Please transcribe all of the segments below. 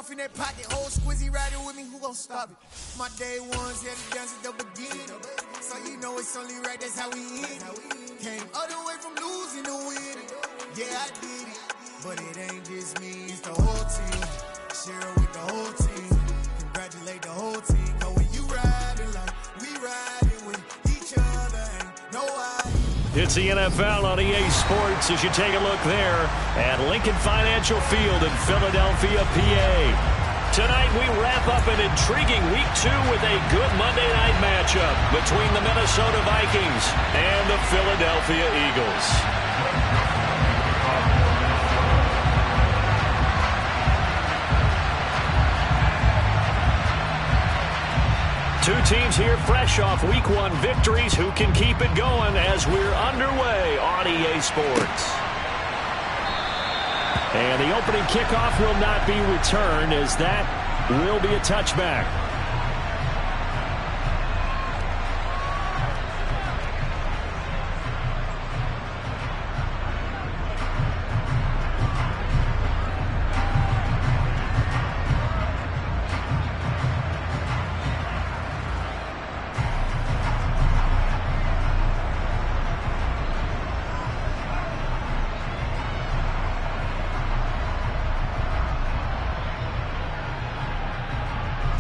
off in that pocket, whole squizzy riding with me, who gon' stop it? My day ones had it down to the beginning, so you know it's only right, that's how we end it. Came all the way from losing to winning, yeah I did it, but it ain't just me, it's the whole team. Share with the whole team, congratulate the whole team. Cause when you riding like we riding with each other, ain't no hiding. It's the NFL on EA Sports as you take a look there at Lincoln Financial Field in Philadelphia, PA. Tonight we wrap up an intriguing Week 2 with a good Monday night matchup between the Minnesota Vikings and the Philadelphia Eagles. Two teams here fresh off Week 1 victories who can keep it going as we're underway on EA Sports. And the opening kickoff will not be returned as that will be a touchback.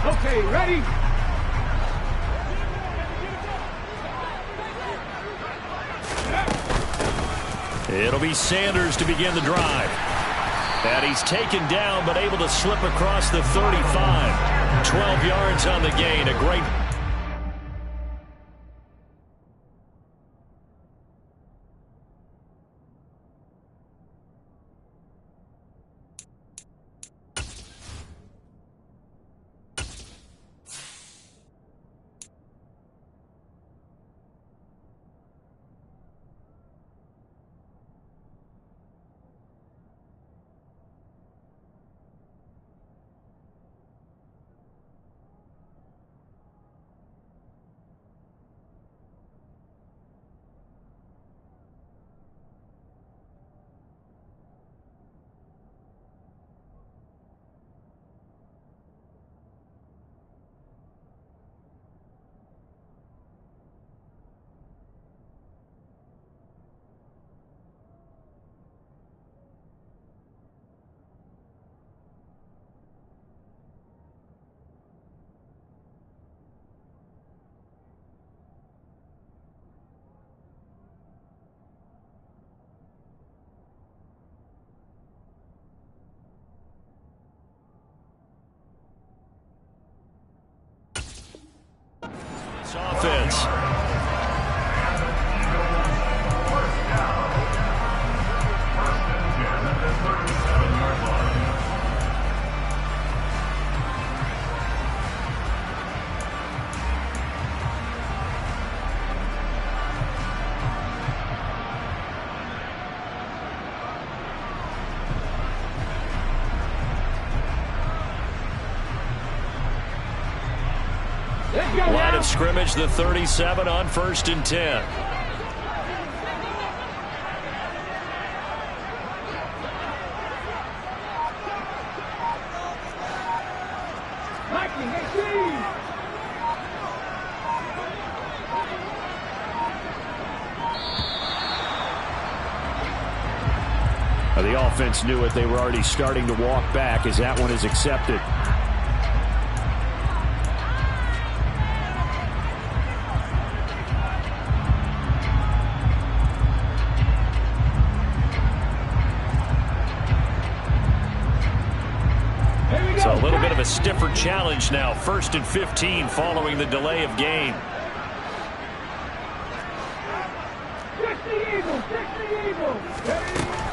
Okay, ready? It'll be Sanders to begin the drive. And he's taken down but able to slip across the 35. 12 yards on the gain. A great... offense. Line of scrimmage, the 37 on 1st and 10. The offense knew it. They were already starting to walk back as that one is accepted. So a little bit of a stiffer challenge now. 1st and 15 following the delay of game.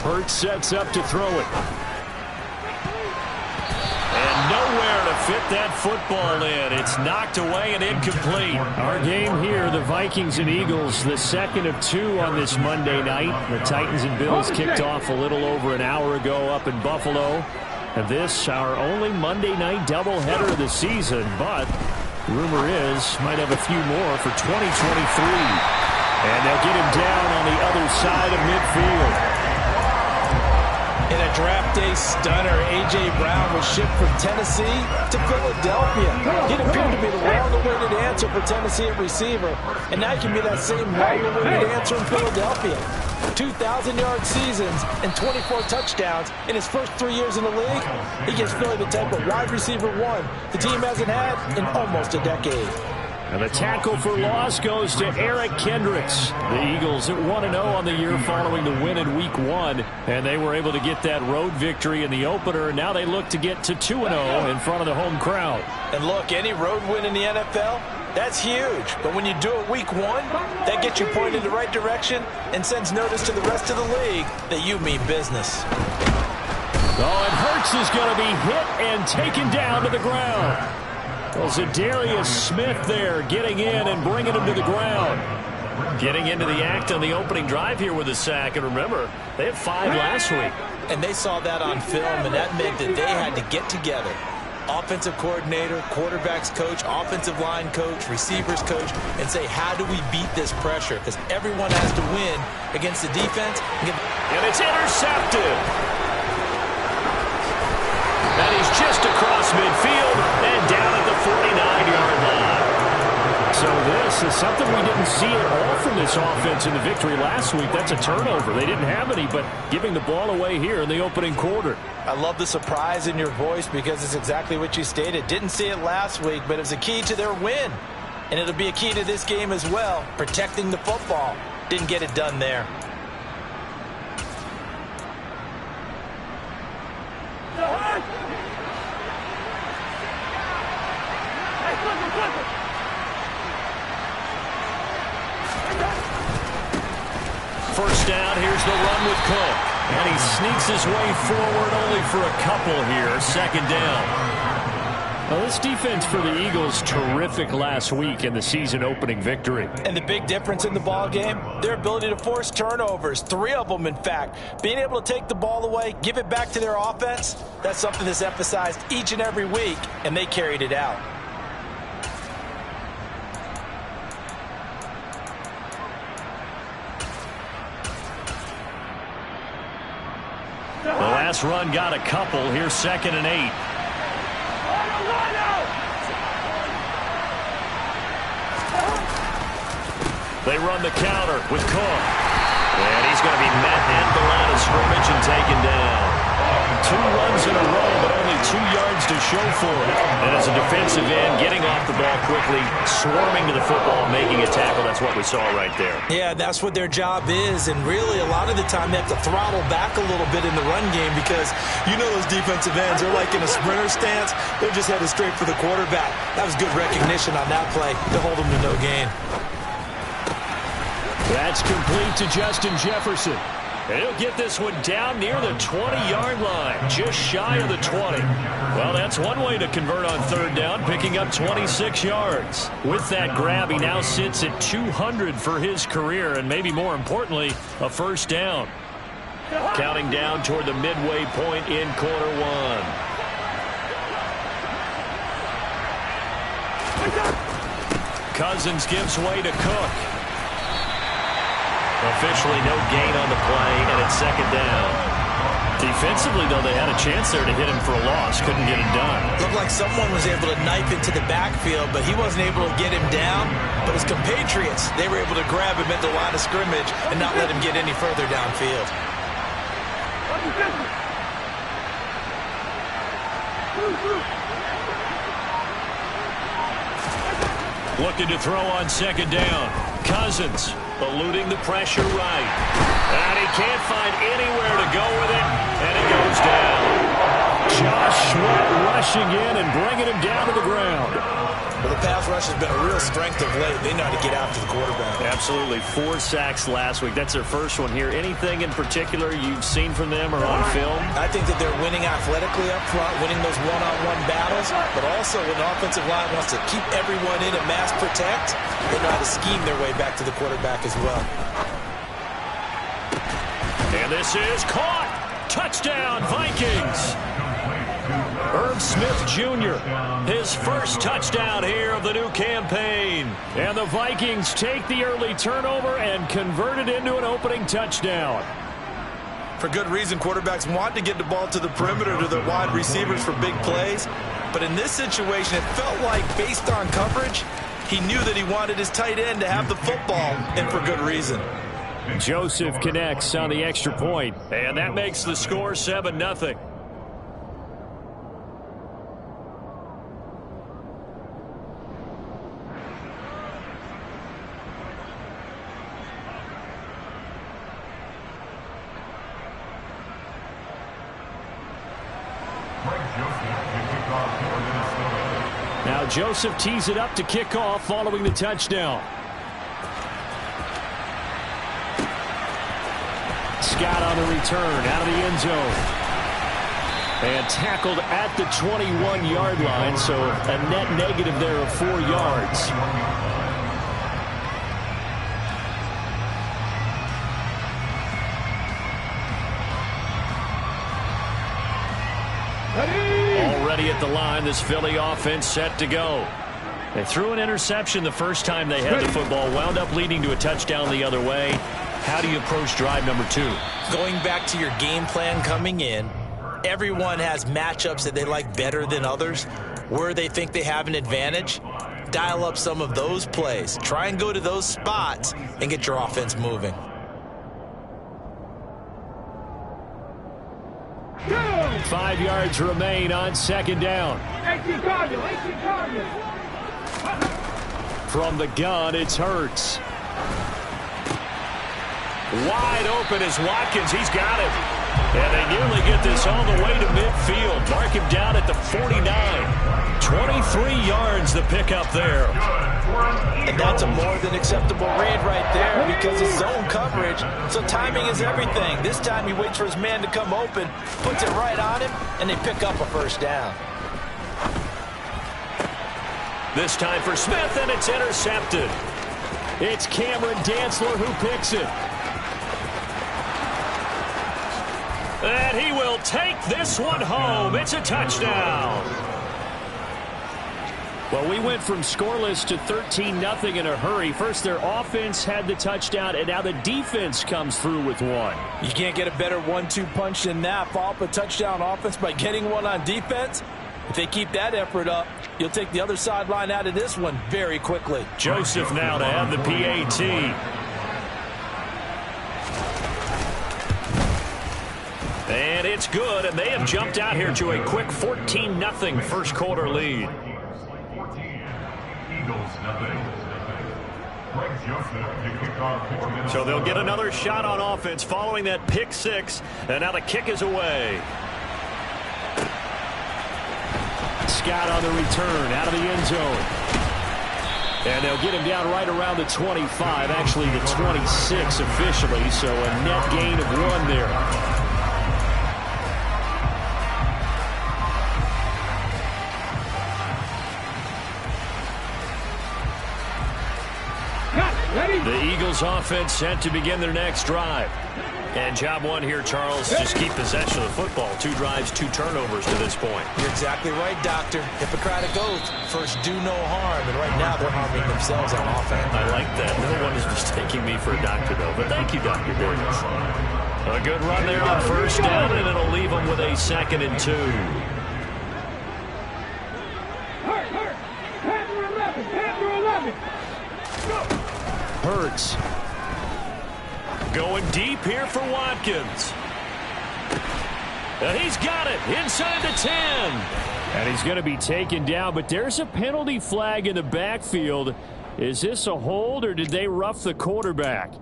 Hurts sets up to throw it. And nowhere to fit that football in. It's knocked away and incomplete. Our game here, the Vikings and Eagles, the second of 2 on this Monday night. The Titans and Bills kicked off a little over an hour ago up in Buffalo. And this, our only Monday night doubleheader of the season, but rumor is might have a few more for 2023. And they'll get him down on the other side of midfield. In a draft day stunner. A.J. Brown was shipped from Tennessee to Philadelphia. He'd appeared to be the long-awaited answer for Tennessee at receiver, and now he can be that same long-awaited answer in Philadelphia. 2,000-yard seasons and 24 touchdowns in his first 3 years in the league. He gives Philly the type of wide receiver one the team hasn't had in almost a decade. And the tackle for loss goes to Eric Kendricks. The Eagles at 1-0 on the year following the win in Week 1. And they were able to get that road victory in the opener. And now they look to get to 2-0 in front of the home crowd. And look, any road win in the NFL, that's huge. But when you do it Week 1, that gets you pointed in the right direction and sends notice to the rest of the league that you mean business. Oh, and Hurts is going to be hit and taken down to the ground. Well, Zadarius Smith there getting in and bringing him to the ground. Getting into the act on the opening drive here with a sack. And remember, they had 5 last week. And they saw that on film, and that meant that they had to get together. Offensive coordinator, quarterbacks coach, offensive line coach, receivers coach, and say, how do we beat this pressure? Because everyone has to win against the defense. And it's intercepted. And he's just across midfield and down at the 49-yard line. So this is something we didn't see at all from this offense in the victory last week. That's a turnover. They didn't have any, but giving the ball away here in the opening quarter. I love the surprise in your voice because it's exactly what you stated. Didn't see it last week, but it was a key to their win. And it'll be a key to this game as well, protecting the football. Didn't get it done there. First down, here's the run with Cook. And he sneaks his way forward only for a couple here. Second down. Well, this defense for the Eagles, terrific last week in the season-opening victory. And the big difference in the ball game, their ability to force turnovers, 3 of them, in fact. Being able to take the ball away, give it back to their offense, that's something that's emphasized each and every week, and they carried it out. The last run got a couple. Here's 2nd and 8. They run the counter with Cook. And he's going to be met at the line of scrimmage and taken down. 2 runs in a row, but only 2 yards to show for it. And as a defensive end, getting off the ball quickly, swarming to the football, making a tackle. That's what we saw right there. Yeah, that's what their job is. And really, a lot of the time, they have to throttle back a little bit in the run game because you know those defensive ends are like in a sprinter stance. They're just headed straight for the quarterback. That was good recognition on that play to hold them to no gain. That's complete to Justin Jefferson. And he'll get this one down near the 20-yard line, just shy of the 20. Well, that's one way to convert on 3rd down, picking up 26 yards. With that grab, he now sits at 200 for his career, and maybe more importantly, a first down. Counting down toward the midway point in quarter 1. Cousins gives way to Cook. Officially no gain on the play, and it's 2nd down. Defensively, though, they had a chance there to hit him for a loss. Couldn't get it done. Looked like someone was able to knife into the backfield, but he wasn't able to get him down. But his compatriots, they were able to grab him at the line of scrimmage and not let him get any further downfield. Looking to throw on 2nd down. Cousins eluding the pressure right. And he can't find anywhere to go with it, and it goes down. Josh Sweat rushing in and bringing him down to the ground. Well, the pass rush has been a real strength of late. They know how to get after the quarterback. Absolutely. 4 sacks last week. That's their first one here. Anything in particular you've seen from them or on film? I think that they're winning athletically up front, winning those one-on-one battles, but also when the offensive line wants to keep everyone in and mass protect, they know how to scheme their way back to the quarterback as well. And this is caught. Touchdown, Vikings. Herb Smith Jr., his first touchdown here of the new campaign. And the Vikings take the early turnover and convert it into an opening touchdown. For good reason, quarterbacks want to get the ball to the perimeter to their wide receivers for big plays. But in this situation, it felt like, based on coverage, he knew that he wanted his tight end to have the football, and for good reason. Joseph connects on the extra point, and that makes the score 7-0. Now Joseph tees it up to kick off following the touchdown. Scott on the return out of the end zone. And tackled at the 21-yard line, so a net negative there of 4 yards. Already at the line, this Philly offense set to go. They threw an interception the first time they had the football, wound up leading to a touchdown the other way. How do you approach drive number 2? Going back to your game plan coming in, everyone has matchups that they like better than others. Where they think they have an advantage, dial up some of those plays. Try and go to those spots and get your offense moving. Go! 5 yards remain on second down. From the gun, it's Hurts. Wide open is Watkins. He's got it. And they nearly get this all the way to midfield. Mark him down at the 49. 23 yards the pickup there. And that's a more than acceptable read right there because it's zone coverage, so timing is everything. This time he waits for his man to come open, puts it right on him, and they pick up a first down. This time for Smith, and it's intercepted. It's Cameron Dantzler who picks it. And he will take this one home. It's a touchdown. Well, we went from scoreless to 13-0 in a hurry. First, their offense had the touchdown, and now the defense comes through with one. You can't get a better 1-2 punch than that. Follow up a touchdown offense by getting one on defense. If they keep that effort up, you'll take the other sideline out of this one very quickly. Joseph now to have the PAT. And it's good, and they have jumped out here to a quick 14-0 first quarter lead. So they'll get another shot on offense following that pick six, and now the kick is away. Scott on the return out of the end zone. And they'll get him down right around the 25, actually the 26 officially, so a net gain of 1 there. The Eagles offense set to begin their next drive. And job one here, Charles, just keep possession of the football. 2 drives, 2 turnovers to this point. You're exactly right, Doctor. Hippocratic oath. First, do no harm. And right now, they're harming themselves on offense. I like that. No one is mistaking me for a doctor, though. But thank you, Dr. Davis. A good run there on first down, and it'll leave them with a 2nd and 2. Hurts. Going deep here for Watkins. And he's got it inside the 10. And he's going to be taken down, but there's a penalty flag in the backfield. Is this a hold, or did they rough the quarterback?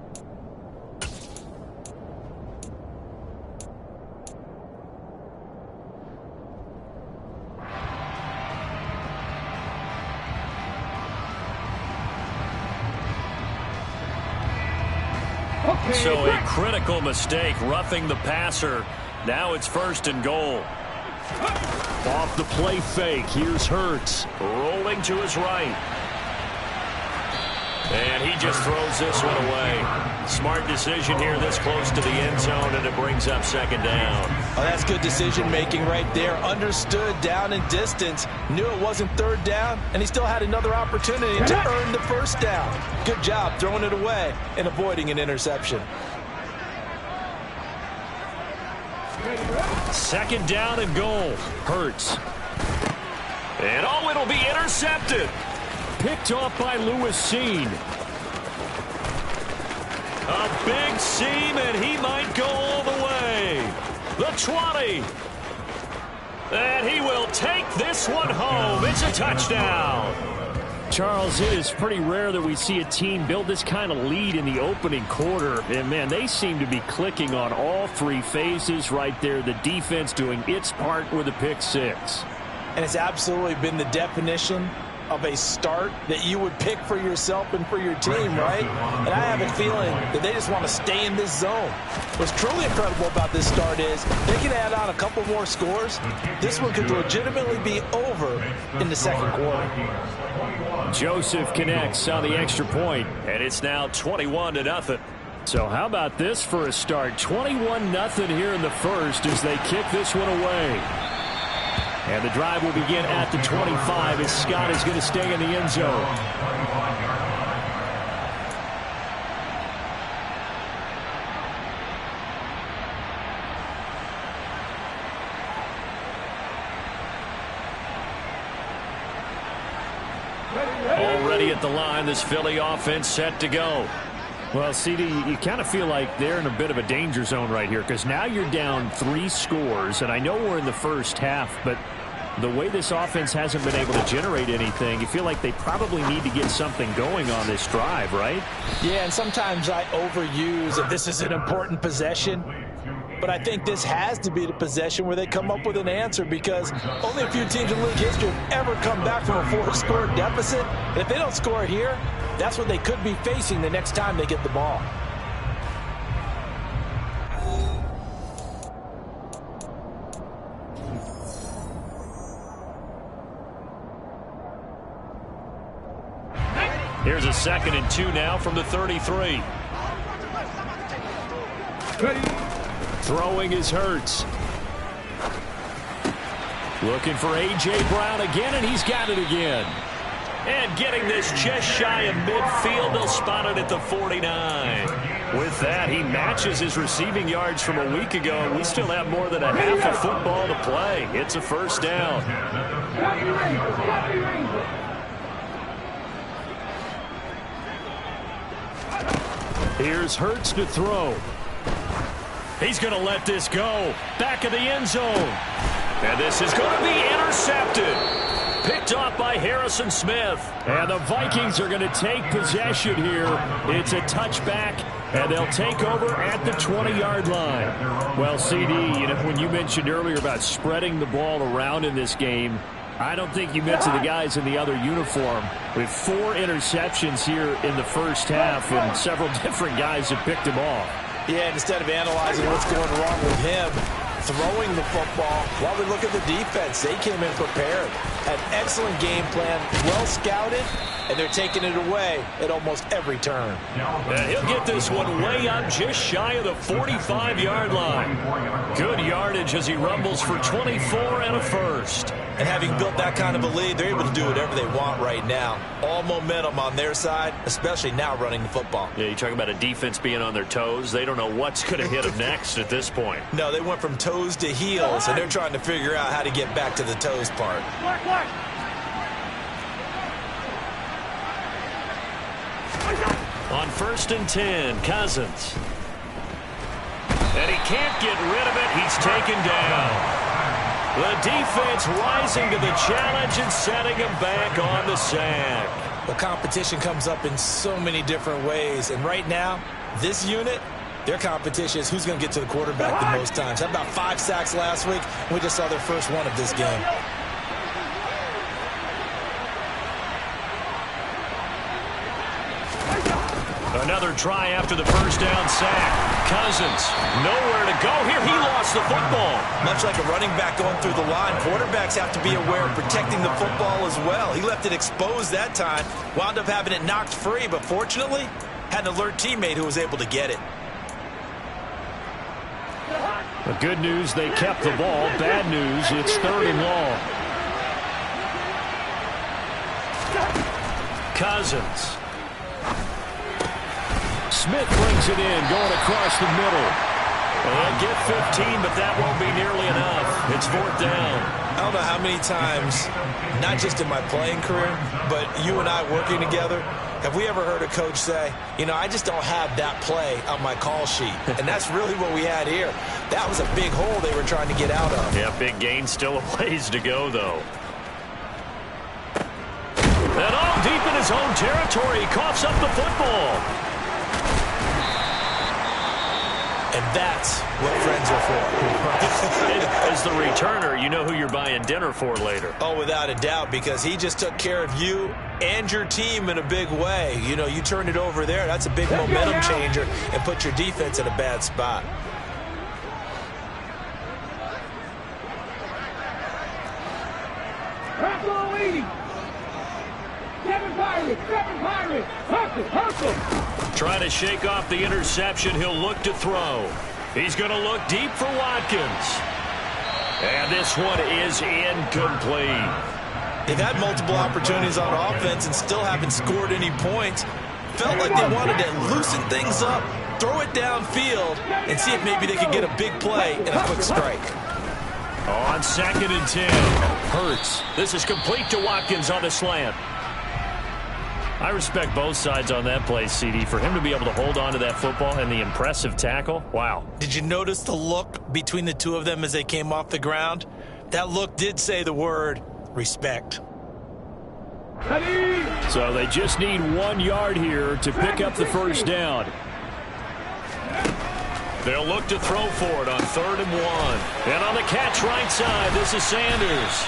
So a critical mistake, roughing the passer. Now it's 1st and goal. Off the play fake, here's Hurts. Rolling to his right. And he just throws this one away. Smart decision here this close to the end zone, and it brings up 2nd down. Oh, that's good decision-making right there. Understood down and distance. Knew it wasn't 3rd down, and he still had another opportunity to earn the 1st down. Good job throwing it away and avoiding an interception. Second down and goal. Hurts. And it'll be intercepted. Picked off by Lewis Seen. A big seam, and he might go all the way. The 20. And he will take this one home. It's a touchdown. Charles, it is pretty rare that we see a team build this kind of lead in the opening quarter. And, man, they seem to be clicking on all three phases right there. The defense doing its part with a pick six. And it's absolutely been the definition of a start that you would pick for yourself and for your team, right? And I have a feeling that they just want to stay in this zone. What's truly incredible about this start is they can add on a couple more scores. This one could legitimately be over in the second quarter. Joseph connects on the extra point, and it's now 21-0. So how about this for a start? 21-0 here in the first as they kick this one away. And the drive will begin at the 25 as Scott is going to stay in the end zone. Already at the line, this Philly offense set to go. Well, CD, you kind of feel like they're in a bit of a danger zone right here because now you're down 3 scores, and I know we're in the first half, but the way this offense hasn't been able to generate anything, you feel like they probably need to get something going on this drive, right? Yeah, and sometimes I overuse if this is an important possession, but I think this has to be the possession where they come up with an answer because only a few teams in league history have ever come back from a 4-score deficit. And if they don't score here, that's what they could be facing the next time they get the ball. Here's a 2nd and 2 now from the 33. Throwing is Hurts. Looking for A.J. Brown again, and he's got it again. And getting this just shy of midfield, they'll spot it at the 49. With that, he matches his receiving yards from a week ago, and we still have more than a half of football to play. It's a first down. Here's Hurts to throw. He's going to let this go. Back of the end zone. And this is going to be intercepted. Picked off by Harrison Smith. And the Vikings are going to take possession here. It's a touchback, and they'll take over at the 20-yard line. Well, CD, when you mentioned earlier about spreading the ball around in this game, I don't think you mentioned the guys in the other uniform. With 4 interceptions here in the first half, and several different guys have picked him off. Yeah, instead of analyzing what's going wrong with him, throwing the football, while we look at the defense, they came in prepared. Had excellent game plan, well scouted, and they're taking it away at almost every turn. And he'll get this one way up just shy of the 45-yard line. Good yardage as he rumbles for 24 and a first. And having built that kind of a lead, they're able to do whatever they want right now. All momentum on their side, especially now running the football. Yeah, you talk about a defense being on their toes. They don't know what's going to hit them next at this point. No, they went from toes to heels, and they're trying to figure out how to get back to the toes part. On 1st and 10, Cousins. And he can't get rid of it. He's taken down. The defense rising to the challenge and setting him back on the sack. The competition comes up in so many different ways. And right now, this unit, their competition is who's going to get to the quarterback the most times. Had about 5 sacks last week. We just saw their first one of this game. Another try after the first down sack. Cousins, nowhere to go here. He lost the football. Much like a running back going through the line, quarterbacks have to be aware of protecting the football as well. He left it exposed that time, wound up having it knocked free, but fortunately, had an alert teammate who was able to get it. The good news, they kept the ball. Bad news, it's 3rd and long. Cousins. Smith brings it in, going across the middle. They'll get 15, but that won't be nearly enough. It's 4th down. I don't know how many times, not just in my playing career, but you and I working together, have we ever heard a coach say, you know, I just don't have that play on my call sheet. And that's really what we had here. That was a big hole they were trying to get out of. Yeah, big gain, still a ways to go, though. And all deep in his own territory, he coughs up the football. And that's what friends are for. As the returner, you know who you're buying dinner for later. Oh, without a doubt, because he just took care of you and your team in a big way. You know, you turned it over there. That's a big momentum changer and put your defense in a bad spot. Trying to shake off the interception. He'll look to throw. He's going to look deep for Watkins. And this one is incomplete. They've had multiple opportunities on offense and still haven't scored any points. Felt like they wanted to loosen things up, throw it downfield, and see if maybe they could get a big play and a quick strike. On 2nd and 10. Hurts. This is complete to Watkins on the slant. I respect both sides on that play, CD. For him to be able to hold on to that football and the impressive tackle, wow. Did you notice the look between the two of them as they came off the ground? That look did say the word respect. So they just need 1 yard here to pick up the first down. They'll look to throw for it on 3rd and 1. And on the catch right side, this is Sanders.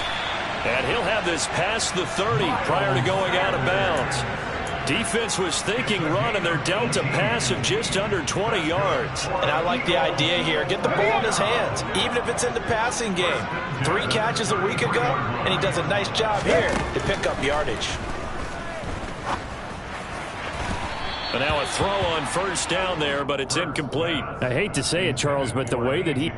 And he'll have this past the 30 prior to going out of bounds. Defense was thinking run, and they're dealt a pass of just under 20 yards. And I like the idea here. Get the ball in his hands, even if it's in the passing game. 3 catches a week ago, and he does a nice job here to pick up yardage. And now a throw on 1st down there, but it's incomplete. I hate to say it, Charles, but the way that he...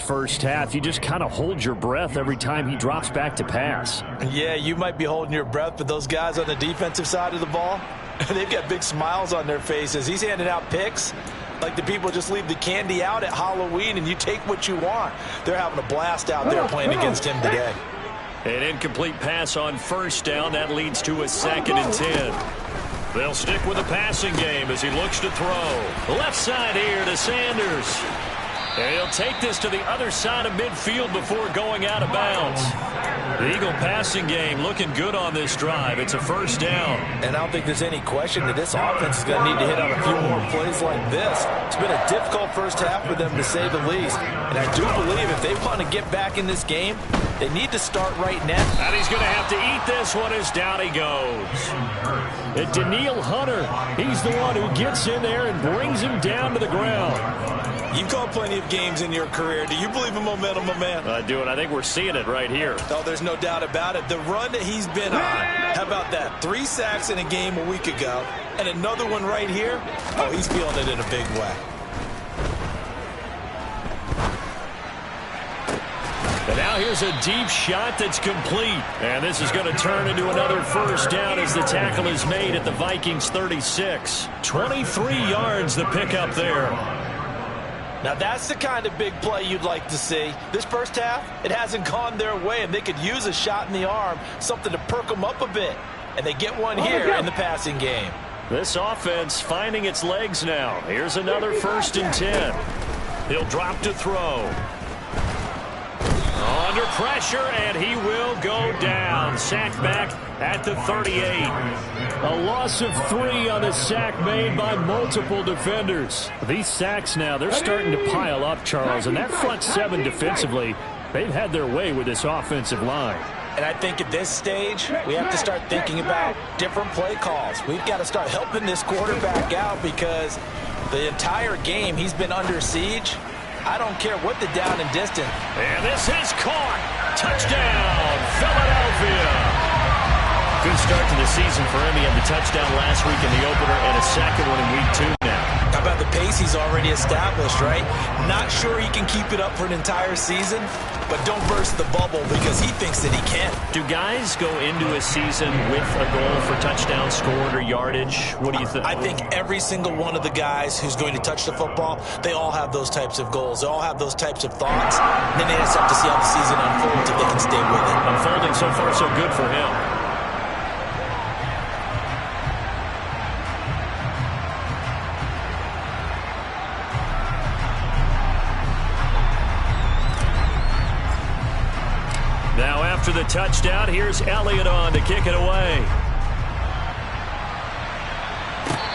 First half, you just kind of hold your breath every time he drops back to pass. Yeah, you might be holding your breath, but those guys on the defensive side of the ball, they've got big smiles on their faces. He's handing out picks like the people just leave the candy out at Halloween and you take what you want. They're having a blast out there playing against him today. An incomplete pass on 1st down. That leads to a 2nd and 10. They'll stick with the passing game as he looks to throw. Left side here to Sanders. And he'll take this to the other side of midfield before going out of bounds. The Eagle passing game looking good on this drive. It's a 1st down. And I don't think there's any question that this offense is going to need to hit on a few more plays like this. It's been a difficult first half for them, to say the least. And I do believe if they want to get back in this game, they need to start right now. And he's going to have to eat this one as down he goes. And Daniil Hunter, he's the one who gets in there and brings him down to the ground. You've called plenty of games in your career. Do you believe in momentum, my man? I do, and I think we're seeing it right here. Oh, there's no doubt about it. The run that he's been on, how about that? 3 sacks in a game a week ago, and another one right here. Oh, he's feeling it in a big way. And now here's a deep shot that's complete. And this is going to turn into another first down as the tackle is made at the Vikings 36. 23 yards the pickup there. Now that's the kind of big play you'd like to see. This first half, it hasn't gone their way, and they could use a shot in the arm, something to perk them up a bit. And they get one here in the passing game. This offense finding its legs now. Here's another 1st and 10. He'll drop to throw. Under pressure, and he will go down. Sacked back at the 38. A loss of 3 on the sack made by multiple defenders. These sacks now, they're starting to pile up, Charles. And that front 7 defensively, they've had their way with this offensive line. And I think at this stage, we have to start thinking about different play calls. We've got to start helping this quarterback out because the entire game he's been under siege. I don't care what the down and distance. And this is caught. Touchdown, Philadelphia. Good start to the season for him. He had the touchdown last week in the opener and a second one in week 2 now. How about the pace he's already established, right? Not sure he can keep it up for an entire season, but don't burst the bubble because he thinks that he can. Do guys go into a season with a goal for touchdown scored or yardage? What do you think? I think every single one of the guys who's going to touch the football, they all have those types of goals. They all have those types of thoughts. And then they just have to see how the season unfolds if they can stay with it. Unfolding so far so good for him. Now after the touchdown, here's Elliott on to kick it away.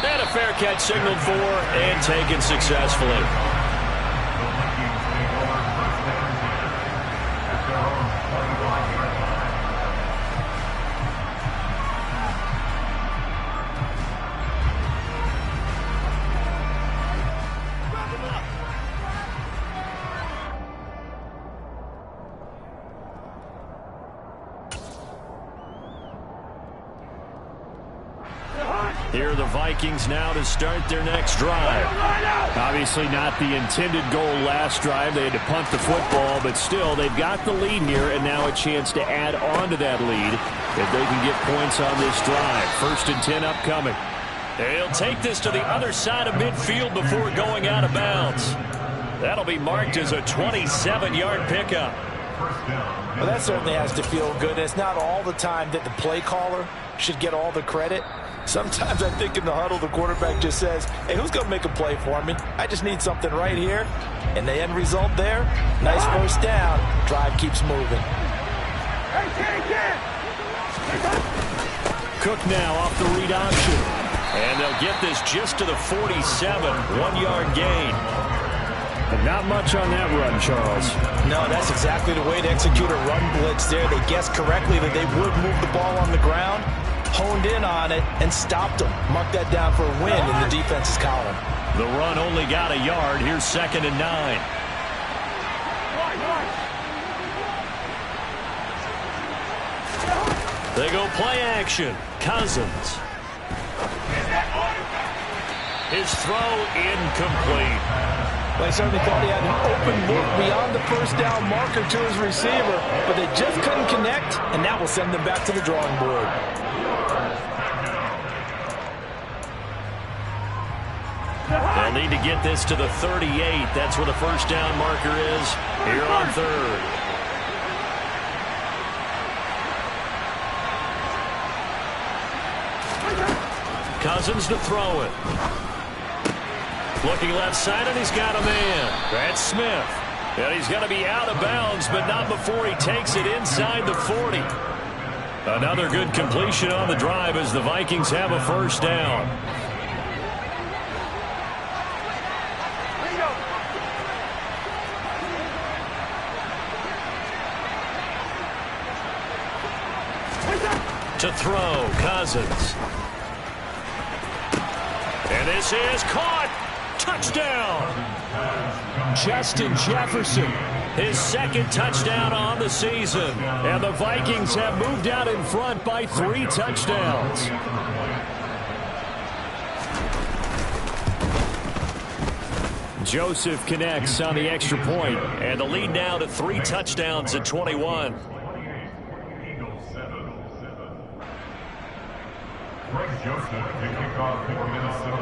And a fair catch signaled for and taken successfully. Here are the Vikings now to start their next drive. Obviously not the intended goal last drive. They had to punt the football, but still they've got the lead here and now a chance to add on to that lead if they can get points on this drive. 1st and 10 upcoming. They'll take this to the other side of midfield before going out of bounds. That'll be marked as a 27-yard pickup. Well, that certainly has to feel good. It's not all the time that the play caller should get all the credit. Sometimes I think in the huddle, the quarterback just says, hey, who's going to make a play for me? I just need something right here. And the end result there, nice first down. Drive keeps moving. Cook now off the read option. And they'll get this just to the 47, 1-yard gain. But not much on that run, Charles. No, that's exactly the way to execute a run blitz there. They guessed correctly that they would move the ball on the ground, honed in on it, and stopped them. Mark that down for a win in the defense's column. The run only got a yard. Here's 2nd and 9. They go play action. Cousins. His throw incomplete. Well, I certainly thought he had an open look beyond the first down marker to his receiver, but they just couldn't connect, and that will send them back to the drawing board. They'll need to get this to the 38. That's where the first down marker is here on 3rd. Cousins to throw it. Looking left side, and he's got a man. That's Smith. And he's going to be out of bounds, but not before he takes it inside the 40. Another good completion on the drive as the Vikings have a first down. To throw, Cousins. And this is caught. Touchdown. Justin Jefferson, his 2nd touchdown on the season. And the Vikings have moved out in front by 3 touchdowns. Joseph connects on the extra point, and the lead now to 3 touchdowns at 21.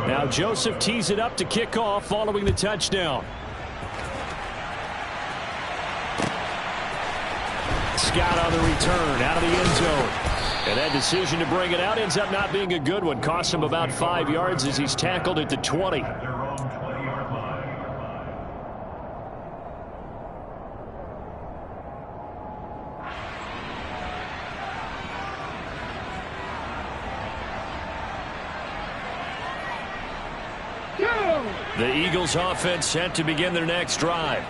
Now Joseph tees it up to kick off following the touchdown. Scott on the return out of the end zone. And that decision to bring it out ends up not being a good one. Costs him about 5 yards as he's tackled at the 20. The Eagles offense set to begin their next drive.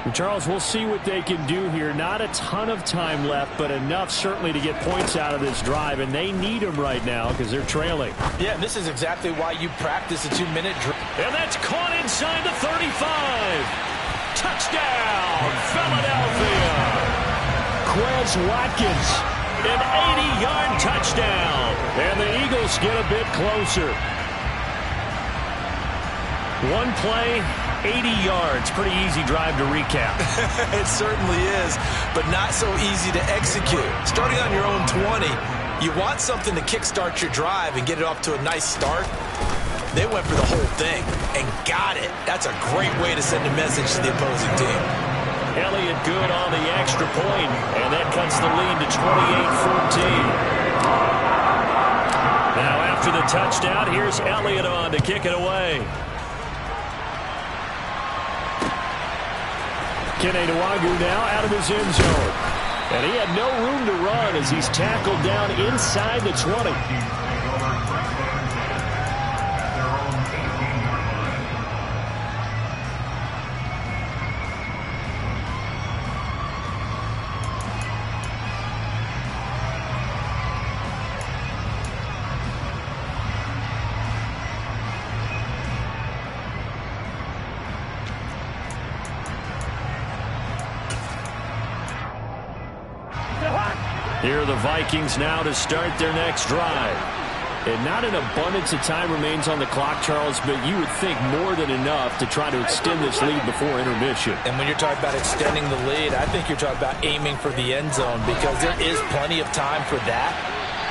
And Charles, we'll see what they can do here. Not a ton of time left, but enough certainly to get points out of this drive, and they need them right now because they're trailing. Yeah, this is exactly why you practice a 2-minute drill. And that's caught inside the 35. Touchdown, Philadelphia. Quez Watkins, an 80-yard touchdown. And the Eagles get a bit closer. One play, 80 yards. Pretty easy drive to recap. It certainly is, but not so easy to execute. Starting on your own 20, you want something to kickstart your drive and get it off to a nice start. They went for the whole thing and got it. That's a great way to send a message to the opposing team. Elliott good on the extra point, and that cuts the lead to 28-14. Now after the touchdown, here's Elliott on to kick it away. Keneduagu now out of his end zone. And he had no room to run as he's tackled down inside the 20. Here are the Vikings now to start their next drive. And not an abundance of time remains on the clock, Charles, but you would think more than enough to try to extend this lead before intermission. And when you're talking about extending the lead, I think you're talking about aiming for the end zone because there is plenty of time for that.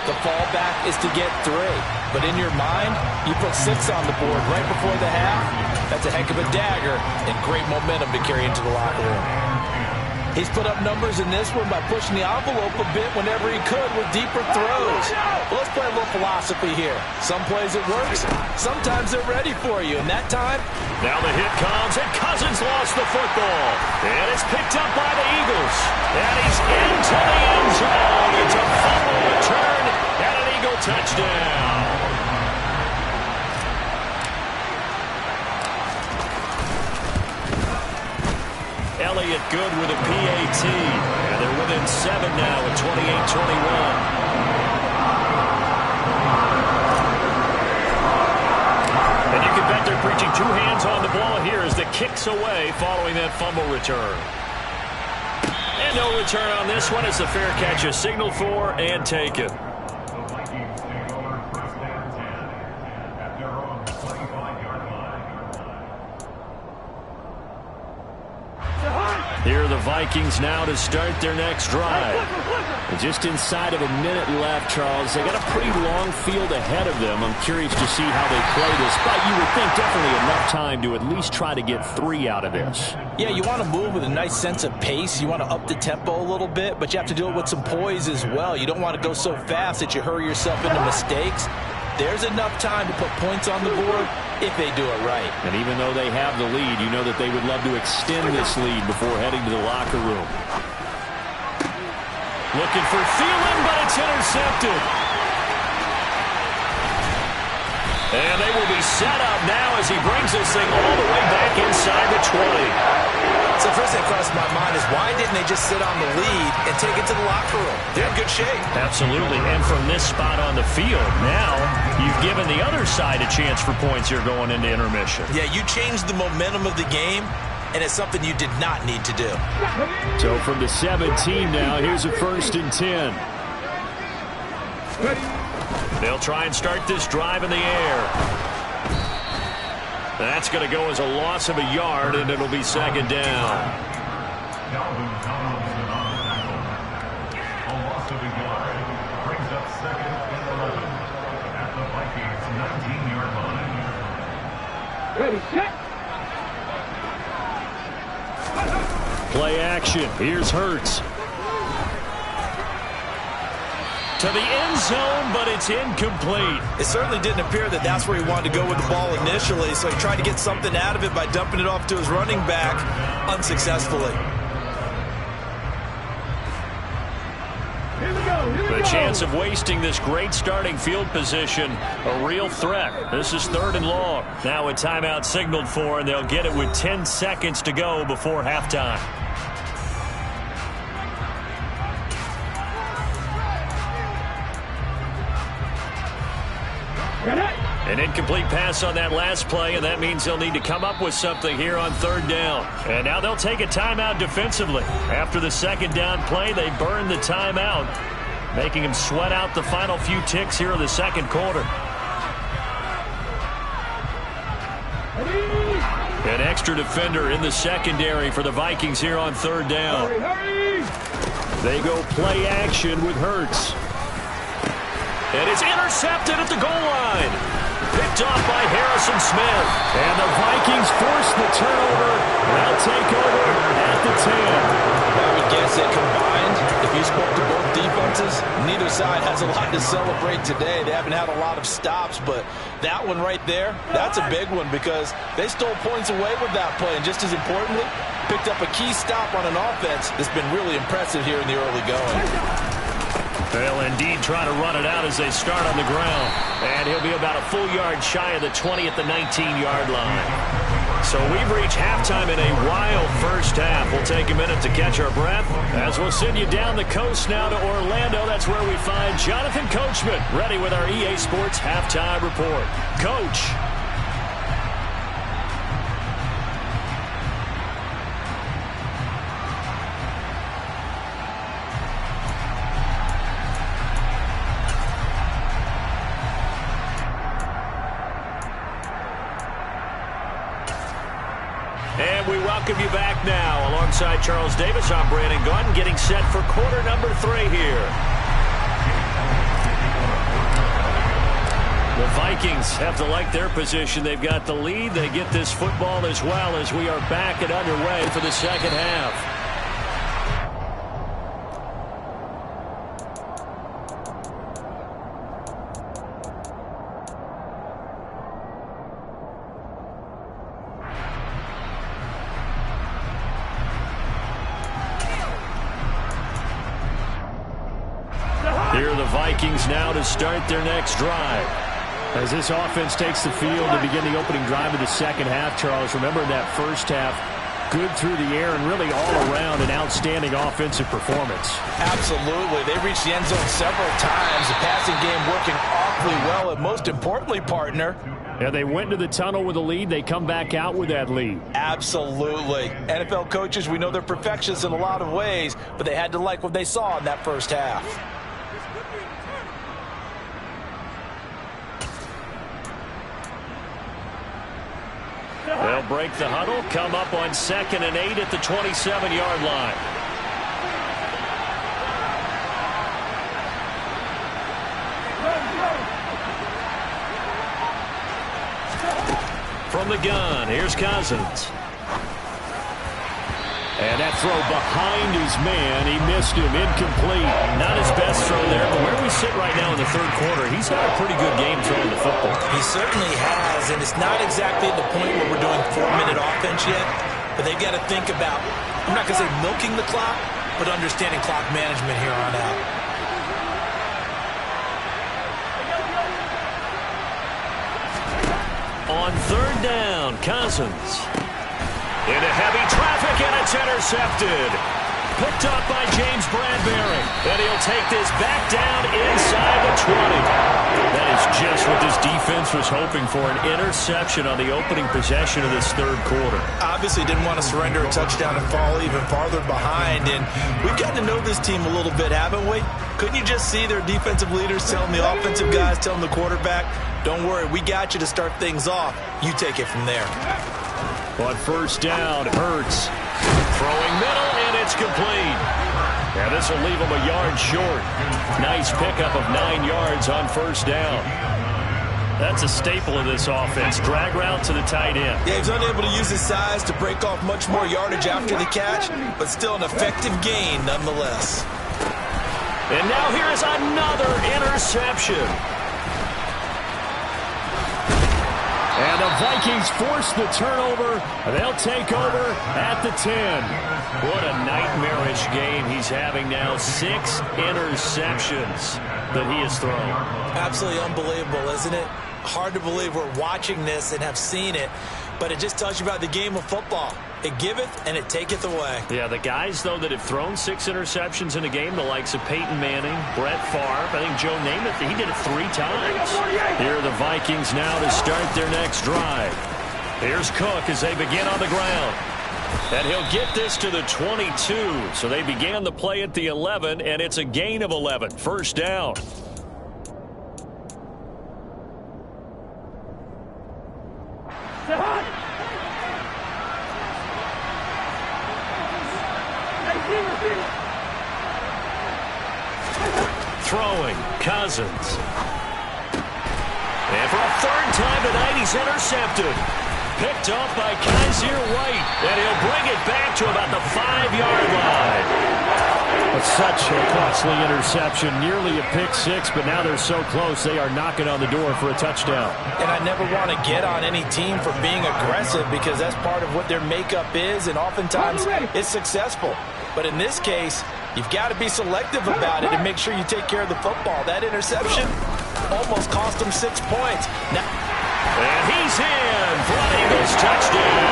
The fallback is to get 3. But in your mind, you put 6 on the board right before the half. That's a heck of a dagger and great momentum to carry into the locker room. He's put up numbers in this one by pushing the envelope a bit whenever he could with deeper throws. Well, let's play a little philosophy here. Some plays it works. Sometimes they're ready for you. And that time... Now the hit comes, and Cousins lost the football. And it's picked up by the Eagles. And he's into the end zone. It's a fumble return and an Eagle touchdown. Elliott good with a PAT. And they're within 7 now at 28-21. And you can bet they're preaching 2 hands on the ball here as the kick's away following that fumble return. And no return on this one as the fair catch is signaled for and taken. Here are the Vikings now to start their next drive. And just inside of a minute left, Charles. They got a pretty long field ahead of them. I'm curious to see how they play this. But you would think definitely enough time to at least try to get 3 out of this. Yeah, you want to move with a nice sense of pace. You want to up the tempo a little bit, but you have to do it with some poise as well. You don't want to go so fast that you hurry yourself into mistakes. There's enough time to put points on the board if they do it right. And even though they have the lead, you know that they would love to extend this lead before heading to the locker room. Looking for Thielen, but it's intercepted. And they will be set up now as he brings this thing all the way back inside the 20. So first thing that crossed my mind is why didn't they just sit on the lead and take it to the locker room? They're in good shape. Absolutely. And from this spot on the field, now you've given the other side a chance for points here going into intermission. Yeah, you changed the momentum of the game, and it's something you did not need to do. So from the 17 now, here's a 1st and 10. They'll try and start this drive in the air. That's going to go as a loss of a yard, and it'll be second down. A loss of a yard brings up second and 11 at the Vikings 19-yard line. Ready, set. Play action. Here's Hurts. To the end zone, but it's incomplete. It certainly didn't appear that that's where he wanted to go with the ball initially, so he tried to get something out of it by dumping it off to his running back unsuccessfully. The chance of wasting this great starting field position, a real threat. This is 3rd and long. Now a timeout signaled for, and they'll get it with 10 seconds to go before halftime. An incomplete pass on that last play, and that means they'll need to come up with something here on 3rd down. And now they'll take a timeout defensively. After the second down play, they burn the timeout, making them sweat out the final few ticks here in the second quarter. An extra defender in the secondary for the Vikings here on 3rd down. They go play action with Hurts. And it's intercepted at the goal line. Picked off by Harrison Smith. And the Vikings force the turnover. They'll take over at the 10. I would guess that combined, if you spoke to both defenses, neither side has a lot to celebrate today. They haven't had a lot of stops, but that one right there, that's a big one because they stole points away with that play. And just as importantly, picked up a key stop on an offense that's been really impressive here in the early going. They'll indeed try to run it out as they start on the ground. And he'll be about a full yard shy of the 20 at the 19-yard line. So we've reached halftime in a wild first half. We'll take a minute to catch our breath as we'll send you down the coast now to Orlando. That's where we find Jonathan Coachman ready with our EA Sports Halftime Report. Coach. And we welcome you back now. Alongside Charles Davis, I'm Brandon Gunn, getting set for quarter number 3 here. The Vikings have to like their position. They've got the lead. They get this football as well as we are back and underway for the second half. Here are the Vikings now to start their next drive. As this offense takes the field to begin the opening drive of the second half, Charles, remember in that first half, good through the air and really all around an outstanding offensive performance. Absolutely. They reached the end zone several times. The passing game working awfully well, and most importantly, partner, yeah, they went to the tunnel with a lead. They come back out with that lead. Absolutely. NFL coaches, we know they're perfectionists in a lot of ways, but they had to like what they saw in that first half. They'll break the huddle, come up on 2nd and 8 at the 27-yard line. From the gun, here's Cousins. And that throw behind his man, he missed him, incomplete. Not his best throw there, but where we sit right now in the third quarter, he's had a pretty good game throwing the football. He certainly has, and it's not exactly at the point where we're doing 4-minute offense yet, but they've got to think about, I'm not going to say milking the clock, but understanding clock management here on out. On 3rd down, Cousins. Into heavy traffic, and it's intercepted. Picked up by James Bradbury. And he'll take this back down inside the 20. That is just what this defense was hoping for, an interception on the opening possession of this third quarter. Obviously didn't want to surrender a touchdown and fall even farther behind. And we've gotten to know this team a little bit, haven't we? Couldn't you just see their defensive leaders telling the offensive guys, telling the quarterback, don't worry, we got you to start things off. You take it from there. On first down, Hurts throwing middle, and it's complete. Yeah, this will leave him a yard short. Nice pickup of 9 yards on first down. That's a staple of this offense. Drag route to the tight end. Yeah, he's unable to use his size to break off much more yardage after the catch, but still an effective gain nonetheless. And now here is another interception. And the Vikings force the turnover. They'll take over at the 10. What a nightmarish game he's having now. 6 interceptions that he has thrown. Absolutely unbelievable, isn't it? Hard to believe we're watching this and have seen it, but it just tells you about the game of football. It giveth and it taketh away. Yeah, the guys, though, that have thrown 6 interceptions in a game, the likes of Peyton Manning, Brett Favre, I think Joe Namath, he did it 3 times. Here are the Vikings now to start their next drive. Here's Cook as they begin on the ground. And he'll get this to the 22. So they began the play at the 11, and it's a gain of 11. First down. Throwing, Cousins. And for a third time tonight, he's intercepted. Picked off by Kaiser White. And he'll bring it back to about the 5-yard line. It's such a costly interception. Nearly a pick six, but now they're so close, they are knocking on the door for a touchdown. And I never want to get on any team for being aggressive because that's part of what their makeup is, and oftentimes it's successful. But in this case, you've got to be selective about it and make sure you take care of the football. That interception almost cost them 6 points. Now, and he's in for an Eagles touchdown.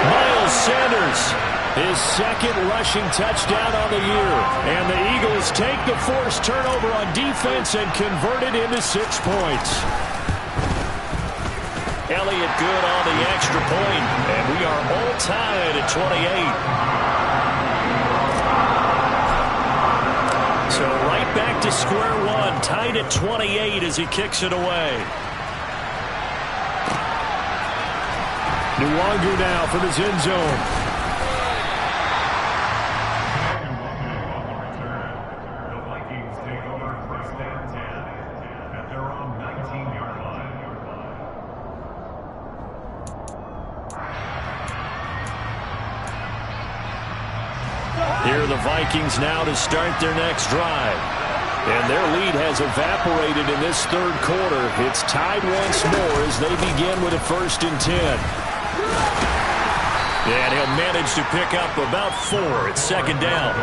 Miles Sanders, his second rushing touchdown on the year. And the Eagles take the forced turnover on defense and convert it into 6 points. Elliott good on the extra point, and we are all tied at 28. So right back to square one, tied at 28 as he kicks it away. Nwangu now from his end zone. The Vikings take over first and 10 at their own 19-yard line. Here are the Vikings now to start their next drive. And their lead has evaporated in this third quarter. It's tied once more as they begin with a 1st and 10. And he'll manage to pick up about 4 at 2nd down.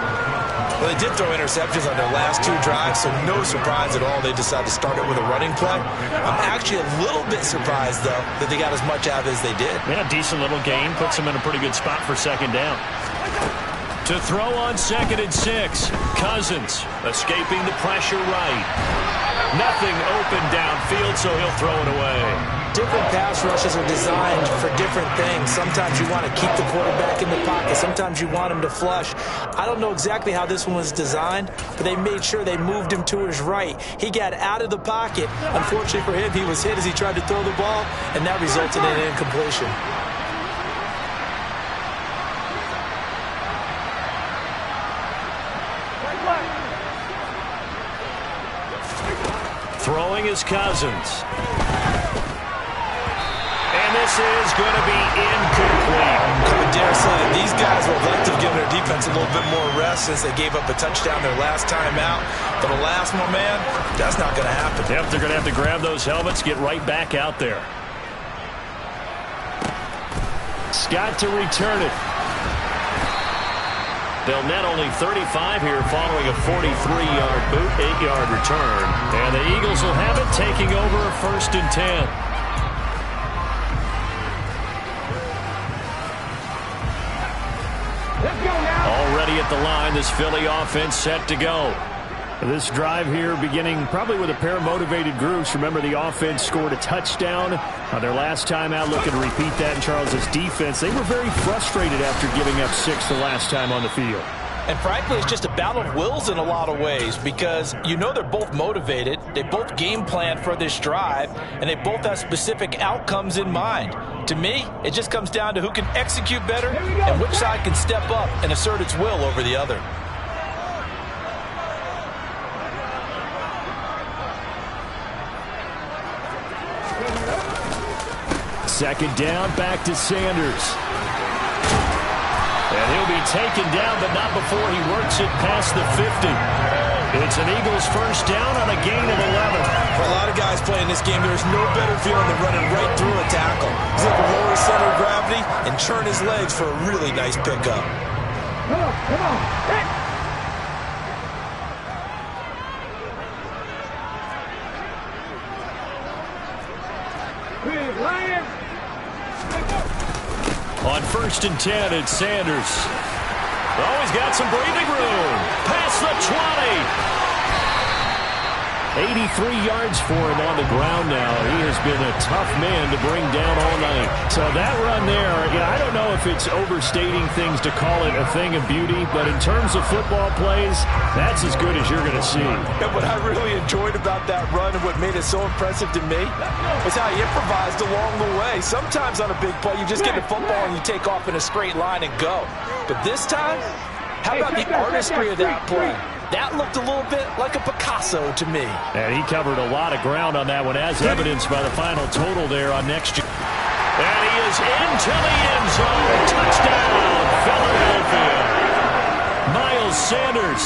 well, they did throw interceptions on their last 2 drives, so no surprise at all they decided to start it with a running play. I'm actually a little bit surprised, though, that they got as much out of it as they did. Yeah, decent little gain. Puts them in a pretty good spot for 2nd down. To throw on 2nd and 6. Cousins escaping the pressure right. Nothing open downfield, so he'll throw it away. Different pass rushes are designed for different things. Sometimes you want to keep the quarterback in the pocket. Sometimes you want him to flush. I don't know exactly how this one was designed, but they made sure they moved him to his right. He got out of the pocket. Unfortunately for him, he was hit as he tried to throw the ball, and that resulted in an incompletion. Throwing is Cousins. And this is going to be incomplete. I would dare say that these guys would like to have given their defense a little bit more rest since they gave up a touchdown their last time out. But alas, my man, that's not going to happen. Yep, they're going to have to grab those helmets, get right back out there. Scott to return it. They'll net only 35 here following a 43-yard boot, 8-yard return. And the Eagles will have it, taking over a 1st and 10. at the line. This Philly offense set to go. This drive here beginning probably with a pair of motivated groups. Remember, the offense scored a touchdown on their last time out. Looking to repeat that in Charles's defense. They were very frustrated after giving up 6 the last time on the field. And frankly, it's just a battle of wills in a lot of ways because you know they're both motivated. They both game plan for this drive, and they both have specific outcomes in mind. To me, it just comes down to who can execute better and which side can step up and assert its will over the other. Second down, back to Sanders. And he'll be taken down, but not before he works it past the 50. It's an Eagles first down on a gain of 11. For a lot of guys playing this game, there's no better feeling than running right through a tackle. He's able to lower his center of gravity and churn his legs for a really nice pickup. Come on. Hey. On 1st and 10, it's Sanders. Oh, he's got some breathing room. Past the 20. 83 yards for him on the ground now. He has been a tough man to bring down all night. So that run there, I don't know if it's overstating things to call it a thing of beauty, but in terms of football plays, that's as good as you're going to see. And what I really enjoyed about that run and what made it so impressive to me was how he improvised along the way. Sometimes on a big play, you just get the football and you take off in a straight line and go. But this time, how about the artistry of that play? That looked a little bit like a Picasso to me. And he covered a lot of ground on that one, as evidenced by the final total there on next year. And he is into the end zone. Touchdown, Philadelphia. Miles Sanders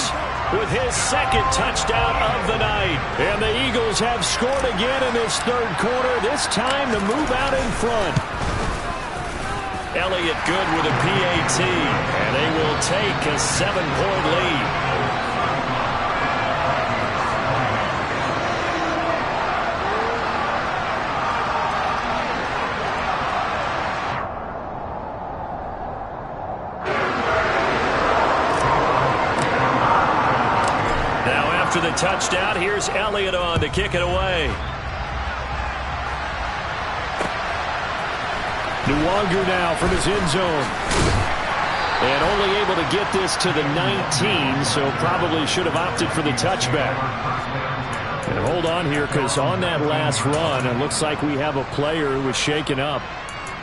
with his second touchdown of the night. And the Eagles have scored again in this third quarter, this time to move out in front. Elliott good with a PAT, and they will take a 7-point lead. After the touchdown, here's Elliott on to kick it away. Nwangu now from his end zone. And only able to get this to the 19, so probably should have opted for the touchback. And hold on here, because on that last run, it looks like we have a player who was shaken up.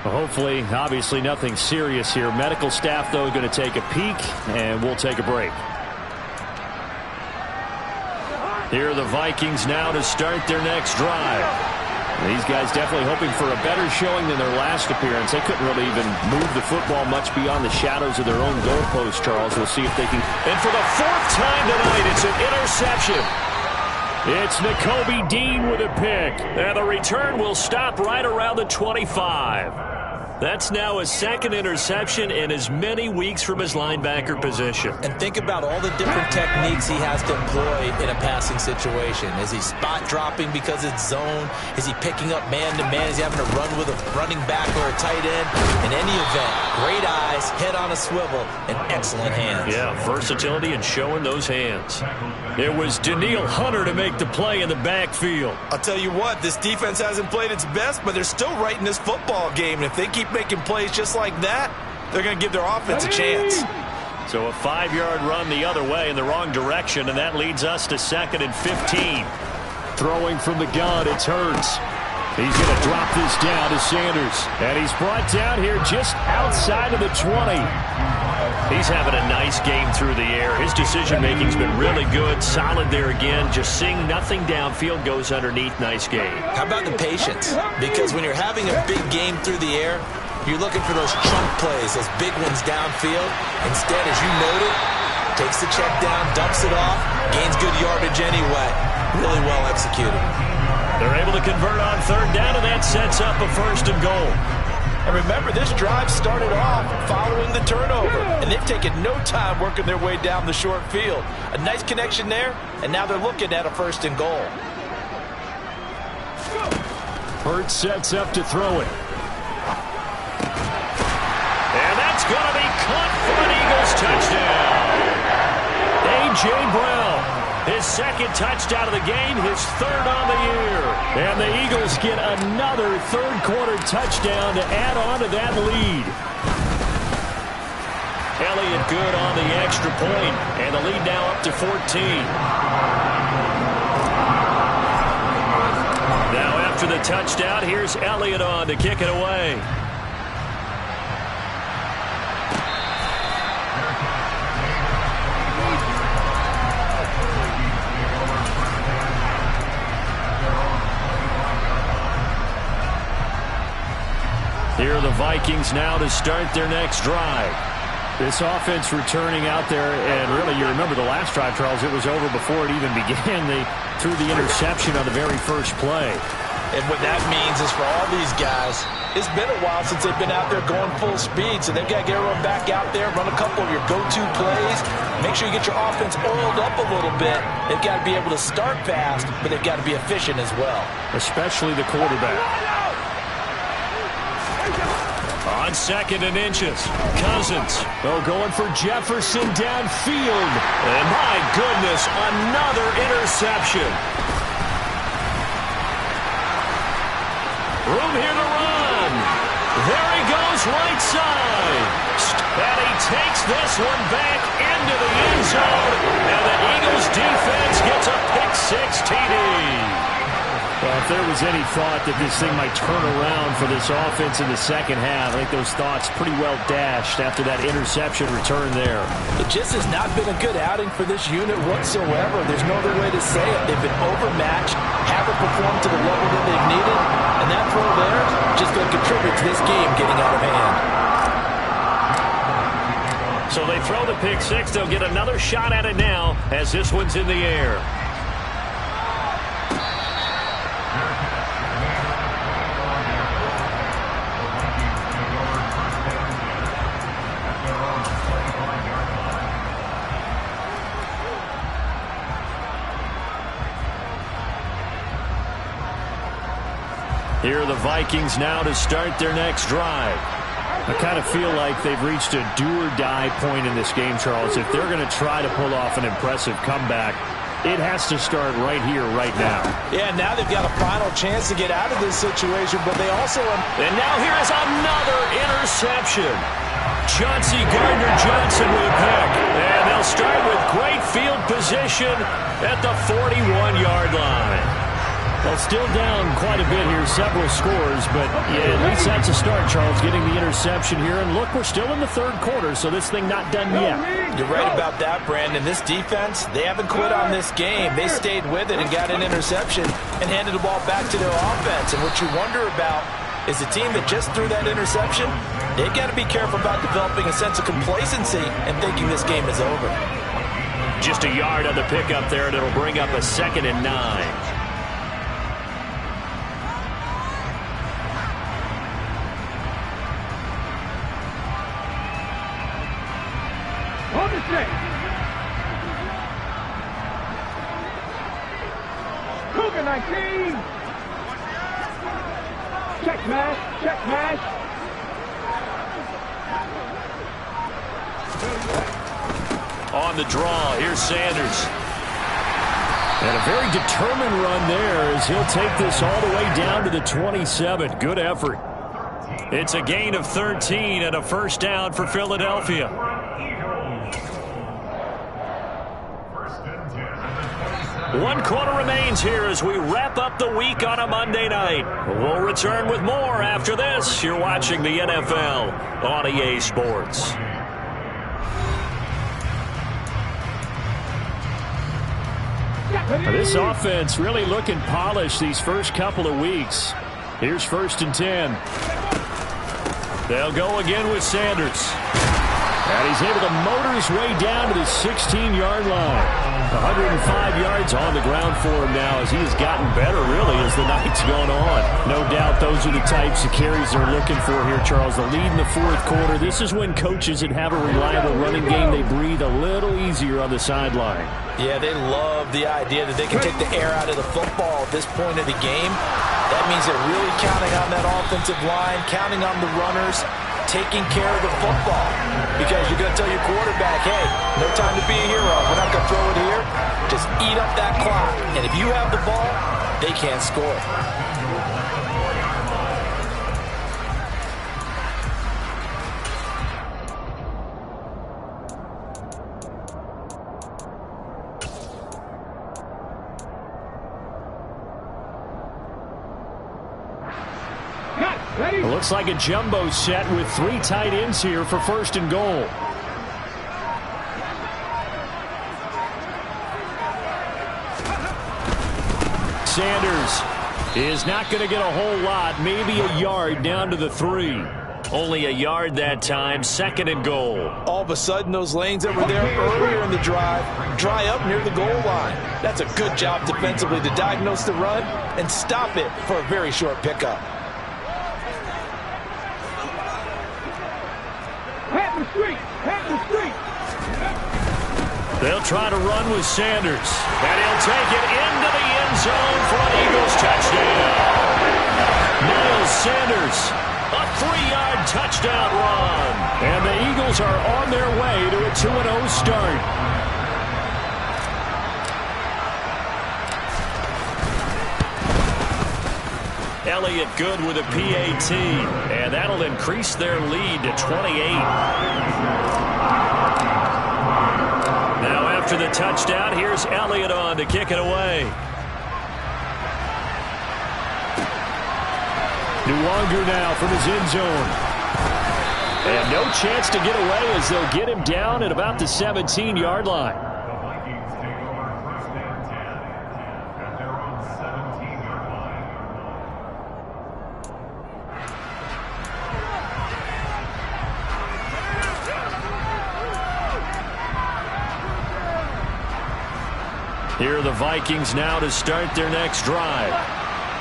Hopefully, obviously nothing serious here. Medical staff, though, going to take a peek, and we'll take a break. Here are the Vikings now to start their next drive. These guys definitely hoping for a better showing than their last appearance. They couldn't really even move the football much beyond the shadows of their own goalpost, Charles. We'll see if they can. And for the 4th time tonight, it's an interception. It's Nakobe Dean with a pick. And the return will stop right around the 25. That's now his second interception in as many weeks from his linebacker position. And think about all the different techniques he has to employ in a passing situation. Is he spot dropping because it's zone? Is he picking up man-to-man? Is he having to run with a running back or a tight end? In any event, great eyes, head on a swivel, and excellent hands. Yeah, versatility and showing those hands. It was Danielle Hunter to make the play in the backfield. I'll tell you what, this defense hasn't played its best, but they're still right in this football game. And if they keep making plays just like that, they're going to give their offense a chance. So a 5-yard run the other way in the wrong direction, and that leads us to 2nd and 15. Throwing from the gun, it's Hurts. He's going to drop this down to Sanders. And he's brought down here just outside of the 20. He's having a nice game through the air. His decision-making's been really good. Solid there again. Just seeing nothing downfield, goes underneath. Nice game. How about the patience? Because when you're having a big game through the air, you're looking for those chunk plays, those big ones downfield. Instead, as you noted, takes the check down, dumps it off, gains good yardage anyway. Really well executed. They're able to convert on 3rd down, and that sets up a 1st and goal. And remember, this drive started off following the turnover, and they've taken no time working their way down the short field. A nice connection there, and now they're looking at a 1st and goal. Hurts sets up to throw it. And that's going to be caught for an Eagles touchdown. A.J. Brown. His second touchdown of the game, his third on the year. And the Eagles get another third-quarter touchdown to add on to that lead. Elliott good on the extra point, and the lead now up to 14. Now after the touchdown, here's Elliott on to kick it away. Here are the Vikings now to start their next drive. This offense returning out there, and really, you remember the last drive, Charles, it was over before it even began. They threw the interception on the very first play. And what that means is for all these guys, it's been a while since they've been out there going full speed, so they've got to get everyone back out there, run a couple of your go-to plays, make sure you get your offense oiled up a little bit. They've got to be able to start fast, but they've got to be efficient as well. Especially the quarterback. On second and inches, Cousins. Oh, going for Jefferson downfield. And my goodness, another interception. Room here to run. There he goes, right side. And he takes this one back into the end zone. And the Eagles defense gets a pick-6 TD. Well, if there was any thought that this thing might turn around for this offense in the second half, I think those thoughts pretty well dashed after that interception return there. It just has not been a good outing for this unit whatsoever. There's no other way to say it. They've been overmatched, haven't performed to the level that they've needed, and that throw there just going to contribute to this game getting out of hand. So they throw the pick-6. They'll get another shot at it now as this one's in the air. Here are the Vikings now to start their next drive. I kind of feel like they've reached a do-or-die point in this game, Charles. If they're going to try to pull off an impressive comeback, it has to start right here, right now. Yeah, now they've got a final chance to get out of this situation, but they also... And now here is another interception. Chauncey Gardner-Johnson with a pick. And they'll start with great field position at the 41-yard line. Well, still down quite a bit here, several scores, but yeah, at least that's a start, Charles, getting the interception here. And look, we're still in the third quarter, so this thing not done yet. You're right about that, Brandon. This defense, they haven't quit on this game. They stayed with it and got an interception and handed the ball back to their offense. And what you wonder about is the team that just threw that interception, they've got to be careful about developing a sense of complacency and thinking this game is over. Just a yard on the pickup there, and it'll bring up a 2nd and 9. Cougar 19. Check mash, check mash. On the draw, here's Sanders. And a very determined run there as he'll take this all the way down to the 27. Good effort. It's a gain of 13 and a first down for Philadelphia. One quarter remains here as we wrap up the week on a Monday night. We'll return with more after this. You're watching the NFL on EA Sports. This offense really looking polished these first couple of weeks. Here's 1st and 10. They'll go again with Sanders. And he's able to motor his way down to the 16-yard line. 105 yards on the ground for him now as he has gotten better, really, as the night's gone on. No doubt those are the types of carries they're looking for here, Charles. The lead in the fourth quarter. This is when coaches that have a reliable running game, they breathe a little easier on the sideline. Yeah, they love the idea that they can take the air out of the football at this point of the game. That means they're really counting on that offensive line, counting on the runners taking care of the football. Because you're going to tell your quarterback, hey, no time to be a hero. We're not going to throw it here. Just eat up that clock. And if you have the ball, they can't score. It looks like a jumbo set with 3 tight ends here for 1st and goal. Sanders is not going to get a whole lot, maybe a yard down to the 3. Only a yard that time, 2nd and goal. All of a sudden, those lanes that were there earlier in the drive dry up near the goal line. That's a good job defensively to diagnose the run and stop it for a very short pickup. They'll try to run with Sanders. And he'll take it into the end zone for an Eagles touchdown. Miles Sanders, a 3-yard touchdown run. And the Eagles are on their way to a 2-0 start. Elliott good with a PAT. And that'll increase their lead to 28. After the touchdown, here's Elliott on to kick it away. Nwangu now from his end zone. And no chance to get away as they'll get him down at about the 17-yard line. The Vikings take over 1st and 10 at their own 17-yard line. Here are the Vikings now to start their next drive.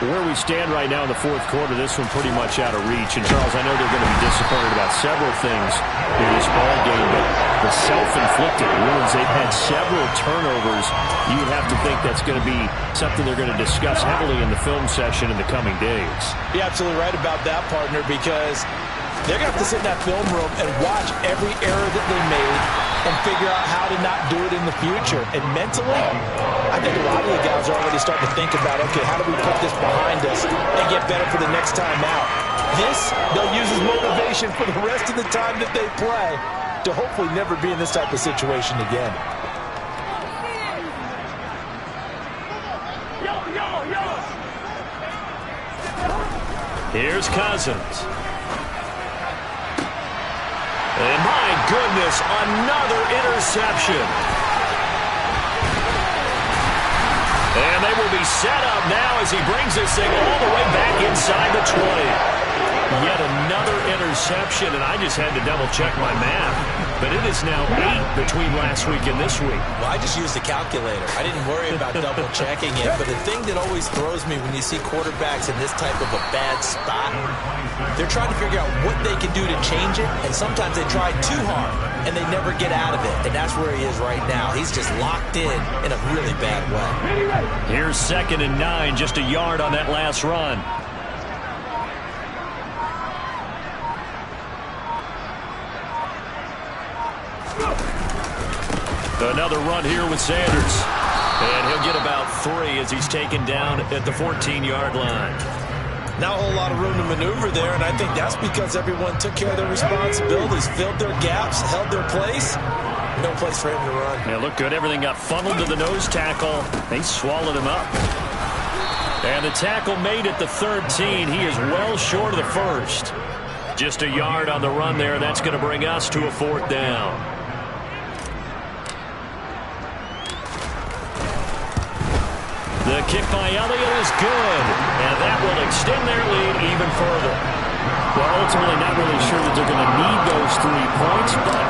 Where we stand right now in the 4th quarter, this one pretty much out of reach. And, Charles, I know they're going to be disappointed about several things in this ball game, but the self-inflicted wounds, they've had several turnovers. You'd have to think that's going to be something they're going to discuss heavily in the film session in the coming days. You're absolutely right about that, partner, because they're going to have to sit in that film room and watch every error that they made and figure out how to not do it in the future. And mentally, I think a lot of the guys are already starting to think about, okay, how do we put this behind us and get better for the next time out? This, they'll use as motivation for the rest of the time that they play to hopefully never be in this type of situation again. Here's Cousins. And my goodness, another interception. And they will be set up now as he brings this thing all the way back inside the 20. Yet another interception, and I just had to double-check my math. But it is now 8 between last week and this week. Well, I just used the calculator. I didn't worry about double-checking it. But the thing that always throws me when you see quarterbacks in this type of a bad spot, they're trying to figure out what they can do to change it, and sometimes they try too hard, and they never get out of it. And that's where he is right now. He's just locked in a really bad way. Here's 2nd and 9, just a yard on that last run. Another run here with Sanders. And he'll get about 3 as he's taken down at the 14-yard line. Not a whole lot of room to maneuver there, and I think that's because everyone took care of their responsibilities, filled their gaps, held their place. No place for him to run. Yeah, looked good. Everything got funneled to the nose tackle. They swallowed him up. And the tackle made at the 13. He is well short of the first. Just a yard on the run there. That's going to bring us to a 4th down. The kick by Elliott is good, and that will extend their lead even further. Well, ultimately not really sure that they're going to need those 3 points, but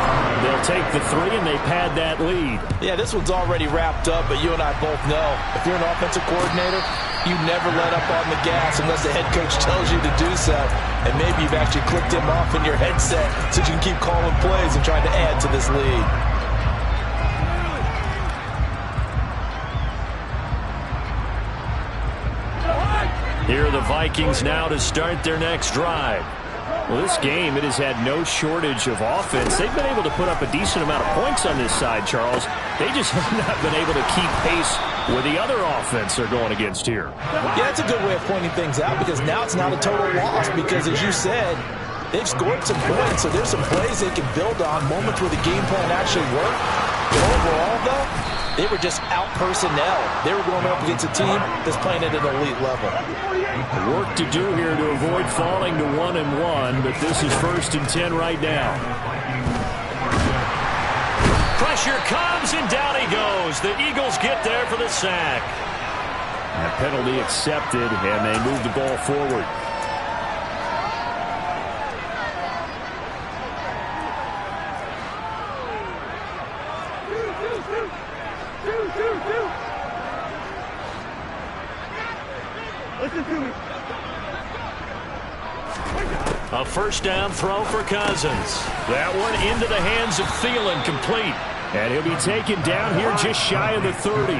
they'll take the 3 and they pad that lead. Yeah, this one's already wrapped up, but you and I both know if you're an offensive coordinator, you never let up on the gas unless the head coach tells you to do so. And maybe you've actually clicked him off in your headset so you can keep calling plays and trying to add to this lead. Here are the Vikings now to start their next drive. Well, this game, it has had no shortage of offense. They've been able to put up a decent amount of points on this side, Charles. They just have not been able to keep pace with the other offense they're going against here. Yeah, that's a good way of pointing things out because now it's not a total loss because, as you said, they've scored some points, so there's some plays they can build on, moments where the game plan actually worked. But overall, though, they were just out personnel. They were going up against a team that's playing at an elite level. Work to do here to avoid falling to 1-1, but this is 1st and 10 right now. Pressure comes, and down he goes. The Eagles get there for the sack. A penalty accepted, and they move the ball forward. Listen to me. A first down throw for Cousins. That one into the hands of Thielen, complete. And he'll be taken down here just shy of the 30.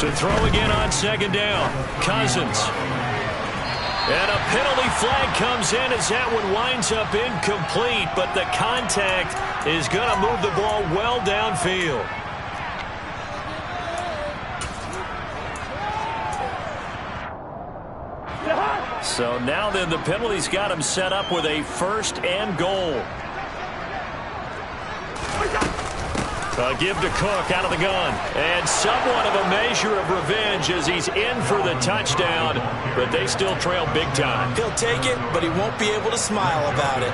To throw again on 2nd down. Cousins. And a penalty flag comes in as that one winds up incomplete, but the contact is going to move the ball well downfield. So now then the penalty's got him set up with a 1st and goal. A give to Cook out of the gun. And somewhat of a measure of revenge as he's in for the touchdown, but they still trail big time. He'll take it, but he won't be able to smile about it.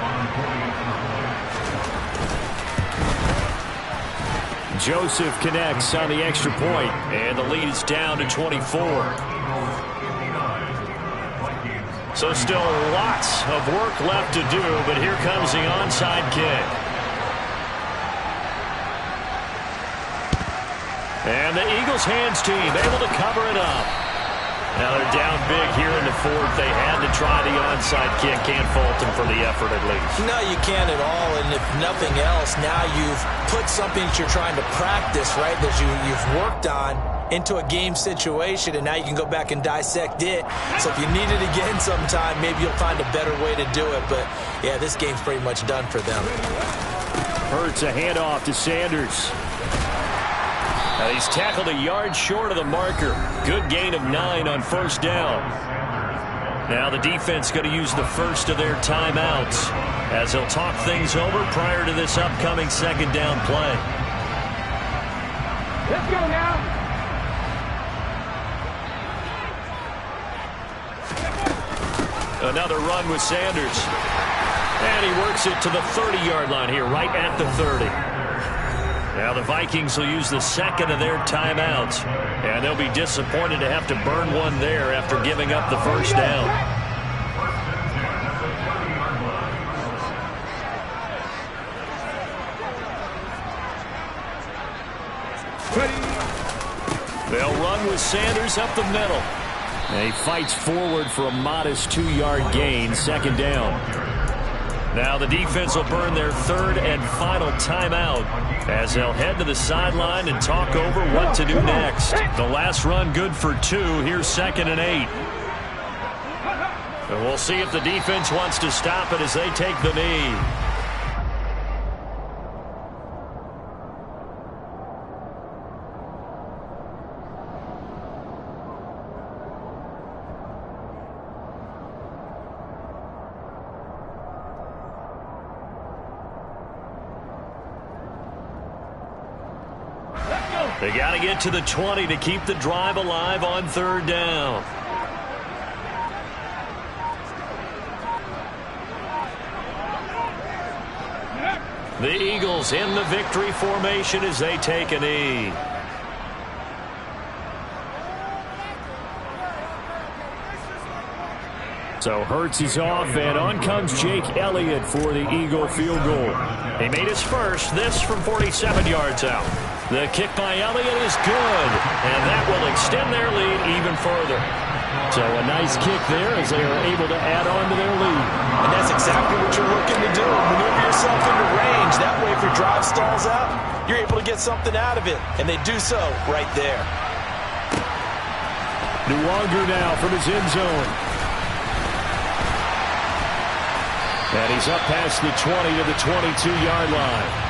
Joseph connects on the extra point, and the lead is down to 24. So still lots of work left to do, but here comes the onside kick. And the Eagles hands team able to cover it up. Now they're down big here in the 4th. They had to try the onside kick. Can't fault them for the effort at least. No, you can't at all. And if nothing else, now you've put something that you're trying to practice, right, that you've worked on into a game situation, and now you can go back and dissect it. So if you need it again sometime, maybe you'll find a better way to do it. But, yeah, this game's pretty much done for them. Hurts a handoff to Sanders. Now he's tackled a yard short of the marker. Good gain of 9 on 1st down. Now the defense going to use the first of their timeouts as they'll talk things over prior to this upcoming 2nd down play. Let's go now. Another run with Sanders. And he works it to the 30-yard line here, right at the 30. Now the Vikings will use the 2nd of their timeouts. And they'll be disappointed to have to burn one there after giving up the 1st down. They'll run with Sanders up the middle. And he fights forward for a modest 2-yard gain, 2nd down. Now the defense will burn their 3rd and final timeout as they'll head to the sideline and talk over what to do next. The last run good for 2. Here's 2nd and 8. And we'll see if the defense wants to stop it as they take the knee. They got to get to the 20 to keep the drive alive on 3rd down. The Eagles in the victory formation as they take a knee. So Hurts is off, and on comes Jake Elliott for the Eagle field goal. He made his first, this from 47 yards out. The kick by Elliott is good, and that will extend their lead even further. So a nice kick there as they are able to add on to their lead. And that's exactly what you're looking to do. Maneuver yourself into range. That way, if your drive stalls out, you're able to get something out of it. And they do so right there. Nuwanger now from his end zone. And he's up past the 20 to the 22-yard line.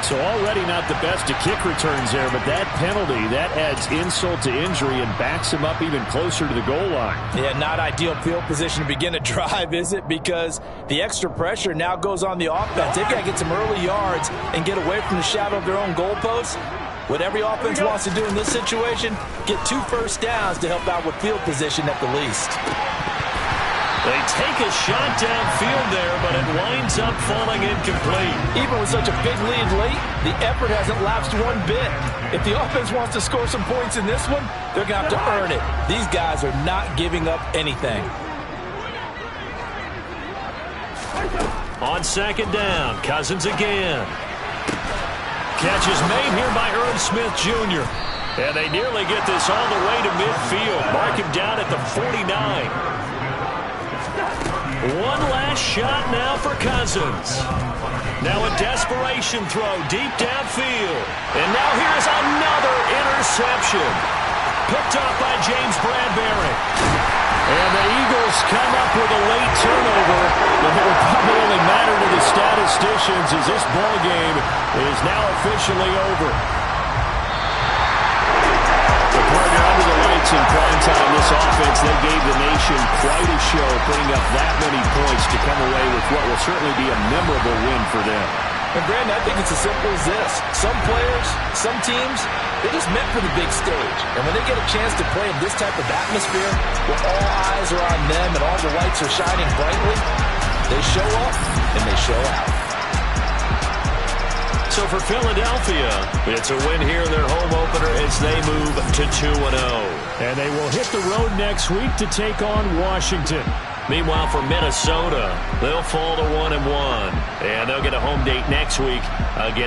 So already not the best of kick returns there, but that penalty, that adds insult to injury and backs him up even closer to the goal line. Yeah, not ideal field position to begin a drive, is it? Because the extra pressure now goes on the offense. They've got to get some early yards and get away from the shadow of their own goalposts. What every offense wants to do in this situation, get 2 first downs to help out with field position at the least. They take a shot downfield there, but it winds up falling incomplete. Even with such a big lead late, the effort hasn't lapsed one bit. If the offense wants to score some points in this one, they're going to have to earn it. These guys are not giving up anything. On second down, Cousins again. Catch is made here by Irv Smith Jr. And they nearly get this all the way to midfield. Mark him down at the 49. One last shot now for Cousins. Now a desperation throw deep downfield. And now here's another interception. Picked up by James Bradbury. And the Eagles come up with a late turnover. But it will probably only matter to the statisticians as this ball game is now officially over. Under the lights in prime time, this offense, they gave the nation quite a show, putting up that many points to come away with what will certainly be a memorable win for them. And Brandon, I think it's as simple as this. Some players, some teams, they're just meant for the big stage. And when they get a chance to play in this type of atmosphere, where all eyes are on them and all the lights are shining brightly, they show up and they show out. So for Philadelphia, it's a win here in their home opener as they move to 2-0. And they will hit the road next week to take on Washington. Meanwhile, for Minnesota, they'll fall to 1-1. And they'll get a home date next week against